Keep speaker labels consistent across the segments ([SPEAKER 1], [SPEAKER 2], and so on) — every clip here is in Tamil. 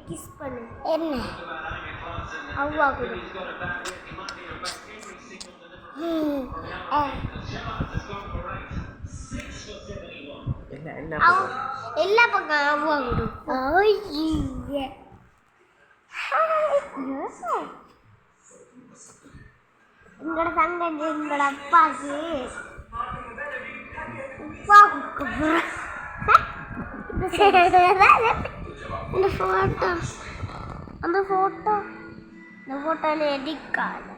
[SPEAKER 1] கிஸ் பண்ணு. என்ன அவ்வா கொடு. எல்லா பக்கம் அவ்வா கொடு. எங்களோட தங்கச்சி எங்களோட அப்பாவுக்கு உப்பா கொடுக்க இந்த ஃபோட்டோவில் எடிக்காது.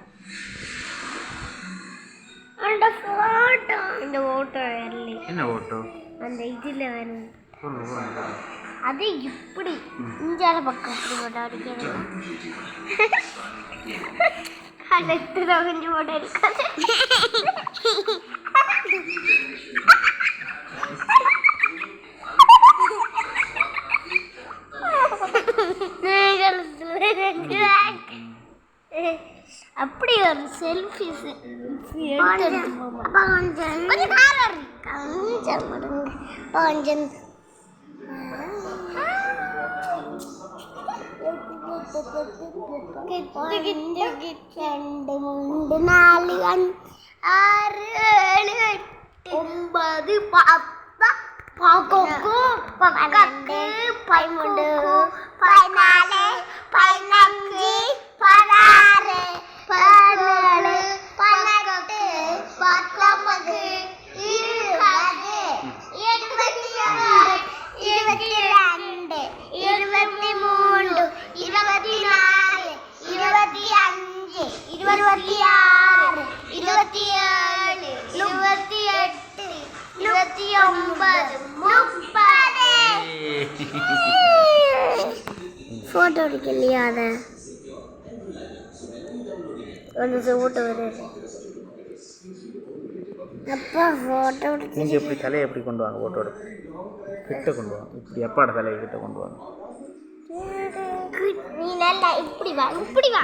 [SPEAKER 1] இந்த ஃபோட்டோ வரல.
[SPEAKER 2] என்ன ஃபோட்டோ?
[SPEAKER 1] அந்த இதில் வரும். அது இப்படி இஞ்சால பக்கம் இப்படி போட்டோ அடிக்கிறது. அடுத்து கொஞ்சம் போட்டோ எடுக்காது. அப்படி ஒரு செல்ஃபி ஃபோட்டோ எடுக்கலையா? அதை வந்து ஃபோட்டோ வருது. அப்பா ஃபோட்டோ எடுத்து
[SPEAKER 2] நீங்கள் எப்படி தலையை எப்படி கொண்டு வாங்க? ஃபோட்டோ எடுத்து கிட்ட கொண்டு வாங்க. இப்படி எப்பாட தலையை கிட்ட கொண்டு வாங்க.
[SPEAKER 1] நீ நல்லா இப்படி வா, இப்படி வா.